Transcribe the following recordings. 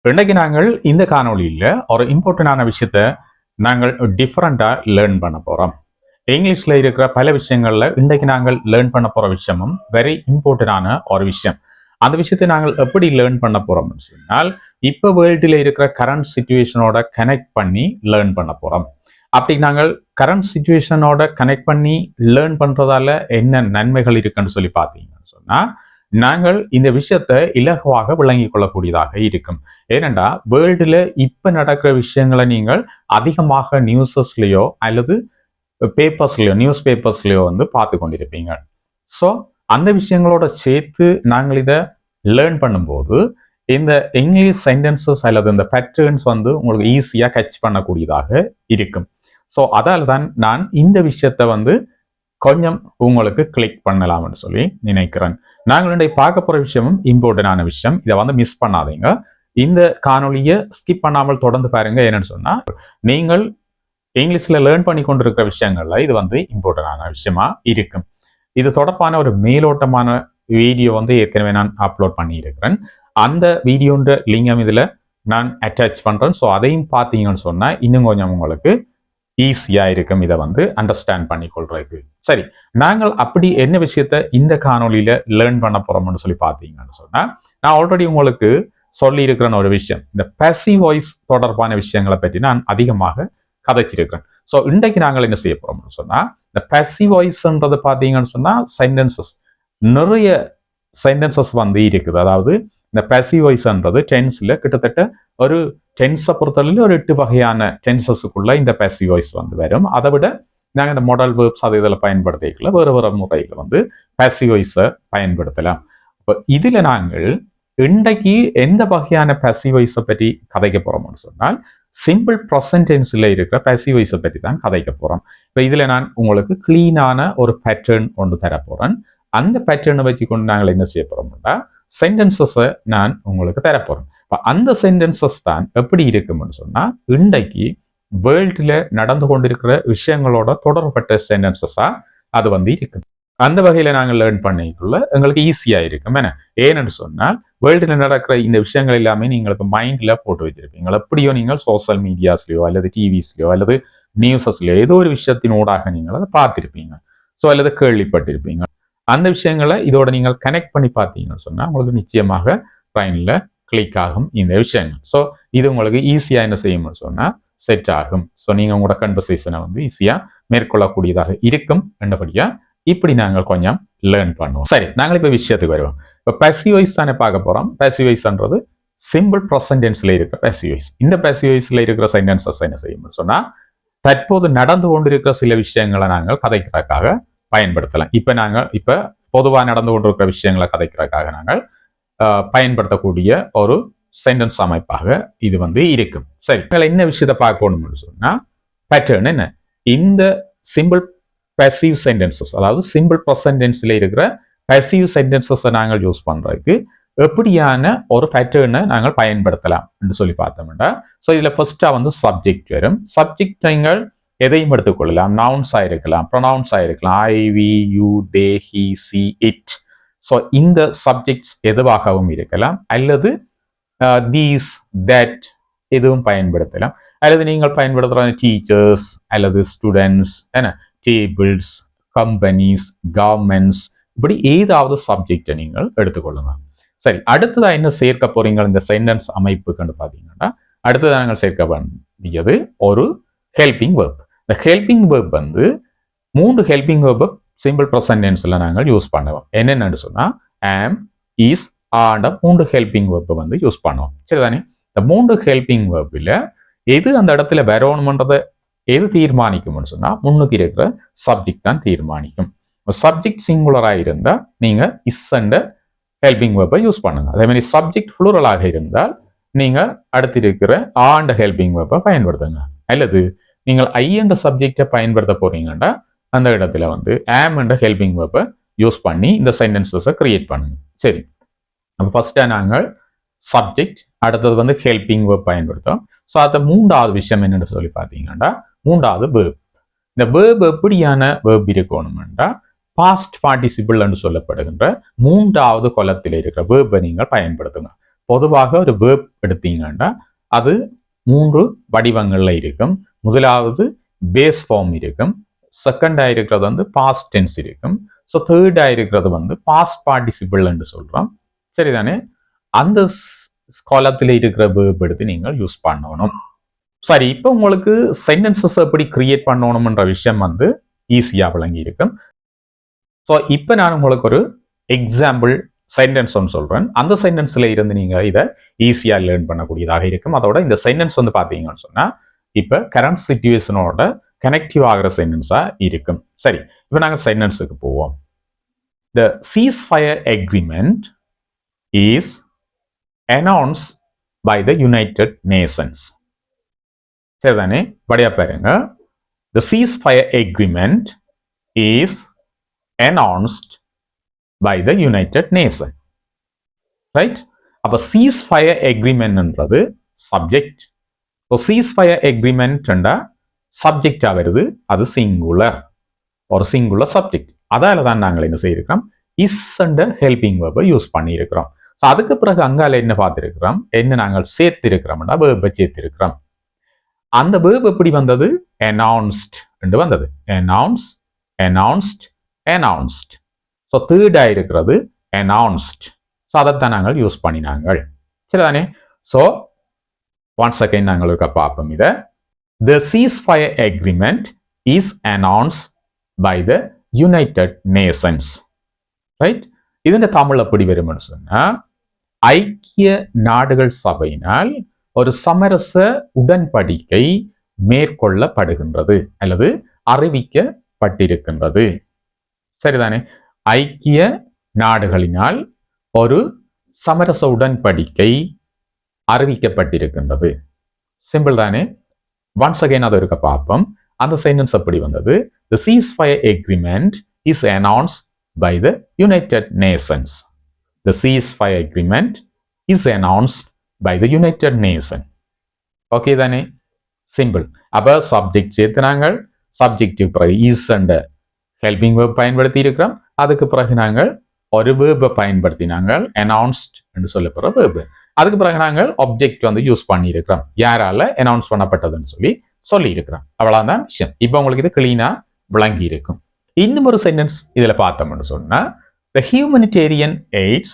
இன்றைக்கு நாங்கள் இந்த காணொளியில் ஒரு இம்பார்ட்டண்டான விஷயத்த நாங்கள் டிஃப்ரெண்ட்டாக லேர்ன் பண்ண போகிறோம். இங்கிலீஷில் இருக்கிற பல விஷயங்களில் இன்றைக்கு நாங்கள் லேர்ன் பண்ண போகிற விஷயமும் வெரி இம்பார்ட்டண்டான ஒரு விஷயம். அந்த விஷயத்தை நாங்கள் எப்படி லேர்ன் பண்ண போகிறோம்னு சொன்னால், இப்போ வேர்ல்டில் இருக்கிற கரண்ட் சுச்சுவேஷனோட கனெக்ட் பண்ணி லேர்ன் பண்ண போகிறோம். அப்படி நாங்கள் கரண்ட் சுச்சுவேஷனோட கனெக்ட் பண்ணி லேர்ன் பண்ணுறதால என்ன நன்மைகள் இருக்குன்னு சொல்லி பார்த்தீங்கன்னு சொன்னால், நாங்கள் இந்த விஷயத்தை இலகுவாக விளங்கிக் கொள்ளக்கூடியதாக இருக்கும். ஏனென்றா வேர்ல்டில் இப்போ நடக்கிற விஷயங்களை நீங்கள் அதிகமாக நியூஸஸ்லேயோ அல்லது பேப்பர்ஸ்லையோ நியூஸ் பேப்பர்ஸ்லையோ வந்து பார்த்து கொண்டிருப்பீங்க. ஸோ அந்த விஷயங்களோட சேர்த்து நாங்கள் இதை லேர்ன் பண்ணும்போது இந்த இங்கிலீஷ் சென்டென்சஸ் அல்லது இந்த பேட்டர்ன்ஸ் வந்து உங்களுக்கு ஈஸியாக கேட்ச் பண்ணக்கூடியதாக இருக்கும். ஸோ அதால் தான் நான் இந்த விஷயத்தை வந்து கொஞ்சம் உங்களுக்கு கிளிக் பண்ணலாம்னு சொல்லி நினைக்கிறேன். நாங்கள் இன்றைக்கு பார்க்க போகிற விஷயமும் இம்பார்ட்டண்டான விஷயம். இதை வந்து மிஸ் பண்ணாதீங்க. இந்த காணொலியை ஸ்கிப் பண்ணாமல் தொடர்ந்து பாருங்க. என்னன்னு சொன்னால், நீங்கள் இங்கிலீஷில் லேர்ன் பண்ணி கொண்டிருக்கிற விஷயங்கள்ல இது வந்து இம்பார்ட்டண்டான விஷயமா இருக்கும். இது தொடர்பான ஒரு மேலோட்டமான வீடியோ வந்து ஏற்கனவே நான் அப்லோட் பண்ணியிருக்கிறேன். அந்த வீடியோன்ற லிங்கம் இதில் நான் அட்டாச் பண்ணுறேன். ஸோ அதையும் பார்த்தீங்கன்னு சொன்னால் இன்னும் கொஞ்சம் உங்களுக்கு ஈஸியாக இருக்கும் இதை வந்து அண்டர்ஸ்டாண்ட் பண்ணி கொள்றதுக்கு. சரி, நாங்கள் அப்படி என்ன விஷயத்த இந்த காணொலியில் லேர்ன் பண்ண போகிறோம்னு சொல்லி பார்த்தீங்கன்னு சொன்னால், நான் ஆல்ரெடி உங்களுக்கு சொல்லி இருக்கிற ஒரு விஷயம், இந்த பேசிவ் வாய்ஸ் தொடர்பான விஷயங்களை பற்றி நான் அதிகமாக கதைச்சிருக்கேன். ஸோ இன்றைக்கு நாங்கள் என்ன செய்ய போகிறோம்னு சொன்னால், இந்த பேசிவ் வாய்ஸ்ன்றது பார்த்தீங்கன்னு சொன்னால் சென்டென்சஸ் நிறைய சென்டென்சஸ் வந்து இருக்குது. அதாவது இந்த பேசிவ் வாய்ஸ்ன்றது டென்ஸில் கிட்டத்தட்ட ஒரு டென்ஸை பொறுத்தளவில் ஒரு 8 வகையான டென்சஸுக்குள்ள இந்த பேசிவ் வாய்ஸ் வந்து வரும். அதை விட நாங்கள் இந்த மாடல் வேர்ப்ஸ் அதை இதில் பயன்படுத்திக்கல வேறு முறையில் வந்து பேசிவ் வாய்ஸை பயன்படுத்தலாம். இப்போ இதில் நாங்கள் இன்றைக்கு எந்த வகையான பேசிவ் வாய்ஸை பற்றி கதைக்க போகிறோம்னு சொன்னால், சிம்பிள் ப்ரெசன்ட் டென்ஸில் இருக்கிற பேசிவ் வாய்ஸை பற்றி தான் கதைக்க போகிறோம். இப்போ இதில் நான் உங்களுக்கு கிளீனான ஒரு பேட்டர்ன் ஒன்று தரப்போகிறேன். அந்த பேட்டர்னை வச்சு கொண்டு நாங்கள் என்ன செய்ய போகிறோம்னா, சென்டென்சஸை நான் உங்களுக்கு தரப்போகிறேன். இப்போ அந்த சென்டென்சஸ் தான் எப்படி இருக்கும்னு சொன்னால், இன்றைக்கு வேர்ல்டில் நடந்து கொண்டிருக்கிற விஷயங்களோட தொடர்பட்ட சென்டென்சஸாக அது வந்து இருக்குது. அந்த வகையில் நாங்கள் லேர்ன் பண்ணிக்குள்ள எங்களுக்கு ஈஸியாக இருக்கும். ஏன்னு சொன்னால், வேர்ல்டில் நடக்கிற இந்த விஷயங்கள் எல்லாமே நீங்களுக்கு மைண்டில் போட்டு வச்சிருப்பீங்க. எப்படியோ நீங்கள் சோசியல் மீடியாஸ்லையோ அல்லது டிவிஸ்லையோ அல்லது நியூஸஸ்லையோ ஏதோ ஒரு விஷயத்தின் ஊடாக நீங்கள் அதை பார்த்துருப்பீங்க. ஸோ அல்லது கேள்விப்பட்டிருப்பீங்க. அந்த விஷயங்களை இதோட நீங்கள் கனெக்ட் பண்ணி பார்த்தீங்கன்னு சொன்னால் உங்களுக்கு நிச்சயமாக ப்ரைனில் கிளிக் ஆகும் இந்த விஷயங்கள். ஸோ இது உங்களுக்கு ஈஸியாக என்ன செய்யும்னு சொன்னால் செட் ஆகும். ஸோ நீங்கள் உங்களோட கன்வர்சேஷனை வந்து ஈஸியாக மேற்கொள்ளக்கூடியதாக இருக்கும். என்றபடியாக இப்படி நாங்கள் கொஞ்சம் லேர்ன் பண்ணுவோம். சரி, நாங்கள் இப்போ விஷயத்துக்கு வருவோம். இப்போ பேசிவ் வாய்ஸ் தானே பார்க்க போகிறோம். பேசிவ் வாய்ஸ்ன்றது சிம்பிள் ப்ரெசன்ட் டென்ஸில் இருக்கிற பேசிவ் வாய்ஸ். இந்த பேசிவ் வாய்ஸில் இருக்கிற சென்டென்சஸ் என்ன செய்யும்னு சொன்னால், தற்போது நடந்து கொண்டிருக்கிற சில விஷயங்களை நாங்கள் கதைக்கிறதுக்காக பயன்படுத்தலாம். இப்போ பொதுவாக நடந்து கொண்டிருக்கிற விஷயங்களை கதைக்கிறதுக்காக நாங்கள் பயன்படுத்தக்கூடிய ஒரு சென்டென்ஸ் அமைப்பாக இது வந்து இருக்கும். சரி, நாங்கள் என்ன விஷயத்தை பார்க்கணும்னு சொன்னால், பேட்டர்ன் என்ன, இந்த சிம்பிள் பேசிவ் சென்டென்சஸ் அதாவது சிம்பிள் ப்ரெசன்ட் டென்ஸில் இருக்கிற பேசிவ் சென்டென்சஸை நாங்கள் யூஸ் பண்ணுறதுக்கு எப்படியான ஒரு பேட்டர்னை நாங்கள் பயன்படுத்தலாம் என்று சொல்லி பார்த்தோம்னா, ஸோ இதில் ஃபர்ஸ்ட்டாக வந்து சப்ஜெக்ட் வரும். சப்ஜெக்ட் நீங்கள் எதையும் எடுத்துக்கொள்ளலாம். நவுன்ஸாக இருக்கலாம், ப்ரொனவுன்ஸாக இருக்கலாம், I, we, you, they, he, she, it. So இந்த சப்ஜெக்ட்ஸ் எதுவாகவும் இருக்கலாம். அல்லது தீஸ், தட் எதுவும் பயன்படுத்தலாம். அல்லது நீங்கள் பயன்படுத்துகிற டீச்சர்ஸ் அல்லது ஸ்டூடெண்ட்ஸ், டேபிள்ஸ், கம்பெனிஸ், கவர்மெண்ட்ஸ், இப்படி ஏதாவது சப்ஜெக்டை நீங்கள் எடுத்துக்கொள்ளுங்க. சரி, அடுத்ததாக என்ன சேர்க்க போறீங்க இந்த சென்டென்ஸ் அமைப்புன்னு பார்த்தீங்கன்னா, அடுத்ததாக நாங்கள் சேர்க்க வேண்டியது ஒரு ஹெல்பிங் வேர்ப். இந்த ஹெல்பிங் வேர்ப் வந்து 3 ஹெல்பிங் வேர்பை சிம்பிள் ப்ரெசன்ட் டென்ஸில் நாங்கள் யூஸ் பண்ணுவோம். என்னென்னு சொன்னால், ஆம், இஸ், ஆண்ட 3 ஹெல்பிங் வேர்பை வந்து யூஸ் பண்ணுவோம். சரிதானே? இந்த 3 ஹெல்பிங் வேர்பில் எது அந்த இடத்துல வரணும்ன்றதை எது தீர்மானிக்கும்னு சொன்னால், முன்னுக்கு இருக்கிற சப்ஜெக்ட் தான் தீர்மானிக்கும். சப்ஜெக்ட் சிங்குலராக இருந்தால் நீங்கள் இஸ் அண்ட் ஹெல்பிங் வேர்பை யூஸ் பண்ணுங்க. அதே மாதிரி சப்ஜெக்ட் ப்ளூரலாக இருந்தால் நீங்கள் அடுத்து இருக்கிற ஆண்ட ஹெல்பிங் வேர்பை பயன்படுத்துங்க. அல்லது நீங்கள் ஐ என்ற சப்ஜெக்டை பயன்படுத்த போறீங்கன்னா அந்த இடத்துல வந்து ஆம் என்ற ஹெல்பிங் வேர்பை யூஸ் பண்ணி இந்த சென்டென்சஸை கிரியேட் பண்ணுங்க. சரி, அப்போ ஃபர்ஸ்ட்டாக நாங்கள் சப்ஜெக்ட், அடுத்தது வந்து ஹெல்பிங் வேர்ப் பயன்படுத்தும். ஸோ அது 3வது விஷயம் என்னென்னு சொல்லி பார்த்தீங்கன்னா, 3வது வேர்ப். இந்த வேர்ப் எப்படியான வேர்ப் இருக்கணும்னா, பாஸ்ட் பார்ட்டிசிபிள் என்று சொல்லப்படுகின்ற 3வது கொலத்தில் இருக்கிற வேர்பை நீங்கள் பயன்படுத்துங்க. பொதுவாக ஒரு வேர்ப் எடுத்தீங்கன்னா அது 3 வடிவங்கள்ல இருக்கும். முதலாவது பேஸ் ஃபார்ம் இருக்கும், செகண்டா இருக்கிறது வந்து பாஸ்ட் டென்ஸ் இருக்கும், ஸோ தேர்டா இருக்கிறது வந்து பாஸ்ட் பார்ட்டிசிபிள் என்று சொல்றோம். சரிதானே? அந்த காலத்தில் இருக்கிற வேர்ப் எடுத்து நீங்கள் யூஸ் பண்ணணும். சரி, இப்போ உங்களுக்கு சென்டென்சஸ் எப்படி கிரியேட் பண்ணணும்ன்ற விஷயம் வந்து ஈஸியா விளங்கி இருக்கும். ஸோ இப்போ நான் உங்களுக்கு ஒரு எக்ஸாம்பிள் சென்டென்ஸ் ஒன்று சொல்றேன். அந்த சென்டென்ஸ்ல இருந்து நீங்க இதை ஈஸியா லேர்ன் பண்ணக்கூடியதாக இருக்கும். அதோட இந்த சென்டென்ஸ் வந்து பாத்தீங்கன்னு சொன்னா இப்போ கரண்ட் சிச்சுவேஷனோட கனெக்டிவ் ஆகிற சென்டென்ஸா இருக்கும். சரி, இப்போ நாங்க சென்டென்ஸுக்கு போவோம். The ceasefire agreement is announced by the United Nations. சரிதானே? படியா பாருங்க. The ceasefire agreement is announced by the United Nations. Right? அப்ப ceasefire agreement என்றது subject. So ceasefire agreement என்றா சப்ஜெக்டா வருது, அது சிங்குலர், ஒரு சிங்குலர் சப்ஜெக்ட். அதால தான் நாங்கள் என்ன செய்யிருக்கிறோம், இஸ் அண்ட் ஹெல்பிங் வேர்பை யூஸ் பண்ணியிருக்கிறோம். ஸோ அதுக்கு பிறகு அங்கால என்ன பார்த்திருக்கிறோம், என்ன நாங்கள் சேர்த்திருக்கிறோம்னா வேர்பை சேர்த்திருக்கிறோம். அந்த வேர்ப் எப்படி வந்தது, announced என்று வந்தது. announce, announced, announced. ஸோ தேர்டா இருக்கிறது announced. ஸோ அதைத்தான் நாங்கள் யூஸ் பண்ணினாங்கள். சரிதானே? ஸோ ஒன்ஸ் அகைன் நாங்கள் இருக்க பார்ப்போம் இதை. The ceasefire agreement is announced by the United Nations. Right? இதன் தமிழ் எப்படி வரும்னு சொன்னா, ஐக்கிய நாடுகள் சபையினால் ஒரு சமரச உடன்படிக்கை மேற்கொள்ளப்படுகின்றது அல்லது அறிவிக்கப்பட்டிருக்கின்றது. சரிதானே? ஐக்கிய நாடுகளினால் ஒரு சமரச உடன்படிக்கை அறிவிக்கப்பட்டிருக்கின்றது. சிம்பிள் தானே? ஒன்ஸ் அகைன் அதை இருக்க பார்ப்போம். அந்த சென்டென்ஸ் எப்படி வந்தது, the ceasefire agreement is announced by the United Nations. The ceasefire agreement is announced by the United Nations. Okay தானே? சிம்பிள். அப்ப சப்ஜெக்ட் சேர்த்து நாங்கள் சப்ஜெக்டிவ் பிறகு இஸ் அண்ட் ஹெல்பிங் வேர்ப் பயன்படுத்தி இருக்கிறோம். அதுக்கு பிறகு நாங்கள் ஒரு வேர்பை பயன்படுத்தி நாங்கள் announced என்று சொல்லப்படுற வேர்பு. அதுக்கு பிறகு நாங்கள் ஆப்ஜெக்ட் வந்து யூஸ் பண்ணியிருக்கிறோம், யாரால அனௌன்ஸ் பண்ணப்பட்டதுன்னு சொல்லி இருக்கிறோம். அவ்வளவுதான் விஷயம். இப்போ உங்களுக்கு இது கிளீனா விளங்கி இருக்கும். இன்னும் ஒரு சென்டென்ஸ் இதுல பார்த்தோம்னு சொன்னா, the humanitarian aids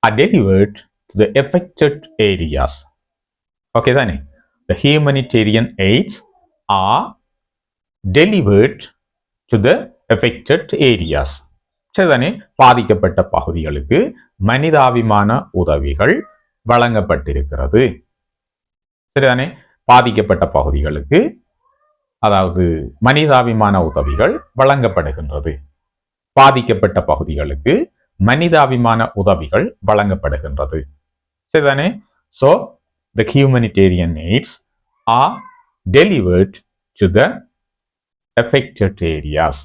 are delivered to the affected areas. Okay தானே? the humanitarian aids are delivered to the affected areas. சரிதானே? பாதிக்கப்பட்ட பகுதிகளுக்கு மனிதாபிமான உதவிகள் வழங்கப்பட்டிருக்கிறது. சரிதானே? பாதிக்கப்பட்ட பகுதிகளுக்கு அதாவது மனிதாபிமான உதவிகள் வழங்கப்படுகின்றது. பாதிக்கப்பட்ட பகுதிகளுக்கு மனிதாபிமான உதவிகள் வழங்கப்படுகின்றது. சரிதானே? So the humanitarian aids are delivered to the affected areas.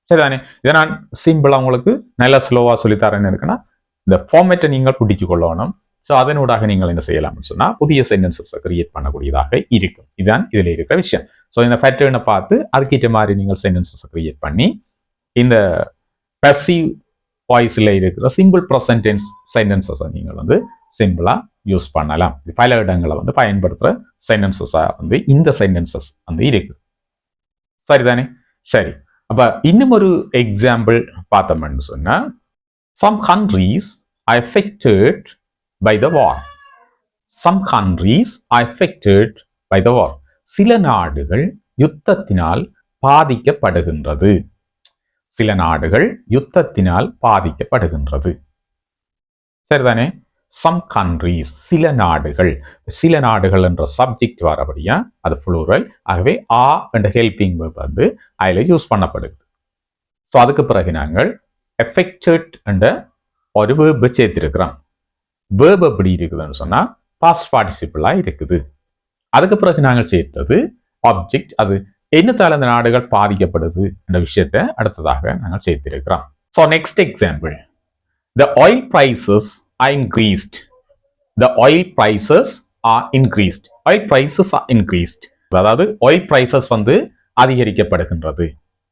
சரிதானே? இதை நான் சிம்பிளா உங்களுக்கு நல்ல ஸ்லோவா சொல்லித்தரேன்னு இருக்குன்னா இந்த ஃபார்மேட்டை நீங்கள் பிடிச்சு கொள்ளணும். ஸோ அதனூடாக நீங்கள் என்ன செய்யலாம்னு சொன்னால் புதிய சென்டென்சஸை கிரியேட் பண்ணக்கூடியதாக இருக்கும். இதுதான் இதில் இருக்கிற விஷயம். ஸோ இந்த பேட்டர்னை பார்த்து அதுக்கிட்ட மாதிரி நீங்கள் சென்டென்சஸை கிரியேட் பண்ணி இந்த பசிவ் வாய்ஸில் இருக்கிற சிம்பிள் ப்ரெசன்ட் டென்ஸ் சென்டென்சஸை நீங்கள் வந்து சிம்பிளாக யூஸ் பண்ணலாம். பல இடங்களை வந்து பயன்படுத்துகிற சென்டென்சஸாக வந்து இந்த சென்டென்சஸ் வந்து இருக்குது. சரிதானே? சரி, அப்போ இன்னும் ஒரு எக்ஸாம்பிள் பார்த்தோம்னு சொன்னால், some countries are affected by the war. Some countries are affected by the war. சில நாடுகள் யுத்தத்தினால் பாதிக்கப்படுகின்றது. சில நாடுகள் யுத்தத்தினால் பாதிக்கப்படுகின்றது. சரிதானே? some countries, சில நாடுகள். சில நாடுகள் என்ற சப்ஜெக்ட் வரபடியா அது ப்ளூரல். ஆகவே ஆ என்ற ஹெல்பிங் வேர்ப் வந்து அதில் யூஸ் பண்ணப்படுது. ஸோ அதுக்கு பிறகு நாங்கள் எஃபெக்டட் என்ற ஒரு வேர்பை சேர்த்திருக்கிறோம். வேர்ப் எப்படி இருக்குதுன்னு சொன்னா பாஸ்ட் பார்ட்டிசிபிளா இருக்குது. அதுக்கு பிறகு நாங்கள் சேர்த்தது ஆப்ஜெக்ட். அது என்னத்தால் அந்த நாடுகள் பாதிக்கப்படுது என்ற விஷயத்தை அடுத்ததாக நாங்கள் சேர்த்திருக்கிறோம். So next example, the oil prices are increased. The oil prices are increased. Oil prices are increased. அதாவது oil prices வந்து அதிகரிக்கப்படுகின்றது.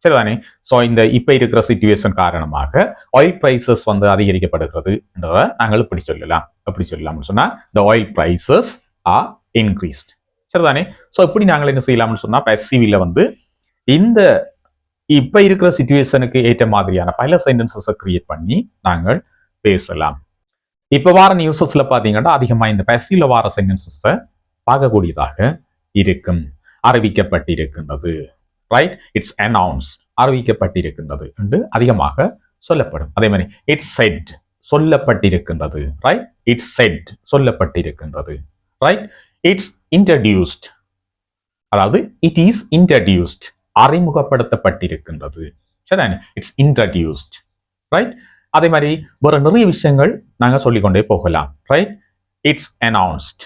சரிதானே. ஸோ இந்த இப்போ இருக்கிற சிச்சுவேஷன் காரணமாக ஆயில் பிரைசஸ் வந்து அதிகரிக்கப்படுகிறது என்றதை நாங்கள் இப்படி சொல்லலாம். எப்படி சொல்லலாம்னு சொன்னா the oil prices are increased. சரிதானே. ஸோ இப்படி நாங்கள் என்ன செய்யலாம்னு சொன்னா பாசிவ்ல வந்து இந்த இப்போ இருக்கிற சிச்சுவேஷனுக்கு ஏற்ற மாதிரியான பல சென்டென்சஸை கிரியேட் பண்ணி நாங்கள் பேசலாம். இப்போ வார நியூஸஸ்ல பார்த்தீங்கன்னா அதிகமாக இந்த பாசிவ்ல வார சென்டென்சஸை பார்க்கக்கூடியதாக இருக்கும். அறிவிக்கப்பட்டிருக்கின்றது, ரைட், இட்ஸ் அனௌன்ஸ்ட், அறிவிக்கப்பட்டிருக்கின்றது என்று அதிகமாக சொல்லப்படும். அதே மாதிரி இட்ஸ் செட், சொல்லப்பட்டிருக்கின்றது, ரைட், இட்ஸ் செட், சொல்லப்பட்டிருக்கின்றது, ரைட், இட்ஸ் இன்ட்ரடியூஸ்ட், அதாவது இட் இஸ் இன்ட்ரடியூஸ்ட், அறிமுகப்படுத்தப்பட்டிருக்கின்றது, சரிதானே, இட்ஸ் இன்ட்ரடியூஸ்ட், ரைட். அதே மாதிரி வேற நிறைய விஷயங்கள் நாங்கள் சொல்லிக்கொண்டே போகலாம், right. It's announced,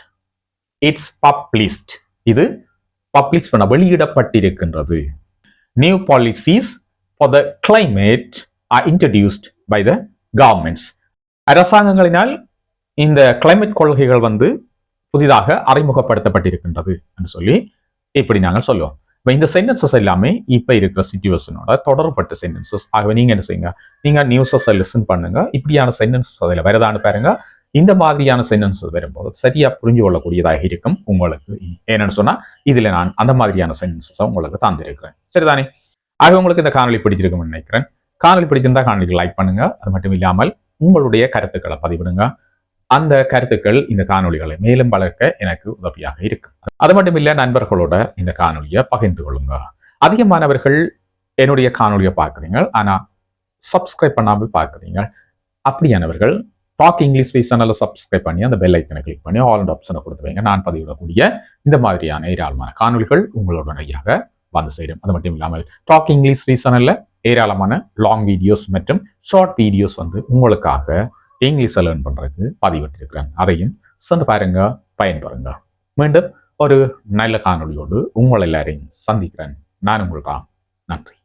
it's published, இது பப்ளிஷ் பண்ண வெளியிடப்பட்டிருக்கின்றது. New policies for the climate are introduced by the governments, அரசாங்கங்களினால் இந்த கிளைமேட் கொள்கைகள் வந்து புதிதாக அறிமுகப்படுத்தப்பட்டிருக்கின்றது என்று சொல்லி இப்படி நாங்கள் சொல்லுவோம். இப்போ இந்த சென்டென்சஸ் எல்லாமே இப்போ இருக்கிற சிச்சுவேஷனோட தொடர்பட்ட சென்டென்சஸ். ஆகவே நீங்கள் என்ன செய்யுங்க, நீங்கள் நியூஸஸை லிசன் பண்ணுங்க, இப்படியான சென்டென்சஸ் அதில் வரதான்னு பாருங்க. இந்த மாதிரியான சென்டென்சஸ் வரும்போது சரியா புரிஞ்சு கொள்ளக்கூடியதாக இருக்கும் உங்களுக்கு. ஏன்னு சொன்னா இதுல நான் அந்த மாதிரியான சென்டென்சஸை உங்களுக்கு தந்திருக்கிறேன், சரிதானே. ஆக உங்களுக்கு இந்த காணொலி பிடிச்சிருக்கும்னு நினைக்கிறேன். காணொலி பிடிச்சிருந்தா காணொலிக்கு லைக் பண்ணுங்க. அது மட்டும் இல்லாமல் உங்களுடைய கருத்துக்களை பதிவிடுங்க. அந்த கருத்துக்கள் இந்த காணொலிகளை மேலும் வளர்க்க எனக்கு உதவியாக இருக்கும். அது மட்டும் இல்ல, நண்பர்களோட இந்த காணொலியை பகிர்ந்து கொள்ளுங்க. அதிகமானவர்கள் என்னுடைய காணொலியை பார்க்குறீங்க, ஆனா சப்ஸ்கிரைப் பண்ணாமல் பார்க்குறீங்க. அப்படியானவர்கள் டாக் இங்கிலீஷ் பேஸ் சேனலை சப்ஸ்கிரைப் பண்ணி அந்த பெல் ஐக்கனை கிளிக் பண்ணி ஆல் அண்ட் ஆப்ஷனை கொடுத்து வைங்க. நான் பதிவிடக்கூடிய இந்த மாதிரியான ஏராளமான காணொலிகள் உங்களோட நிறையாக வந்து சேரும். அது மட்டும் இல்லாமல் டாக் இங்கிலீஷ் பேஸ் சேனல்ல ஏராளமான லாங் வீடியோஸ் மற்றும் ஷார்ட் வீடியோஸ் வந்து உங்களுக்காக இங்கிலீஷை லேர்ன் பண்றதுக்கு பதிவிட்டிருக்கிறேன். அதையும் சென்று பாருங்க, பயன்பெறுங்க. மீண்டும் ஒரு நல்ல காணொலியோடு உங்கள் எல்லாரையும் சந்திக்கிறேன். நான் உங்களுக்காக நன்றி.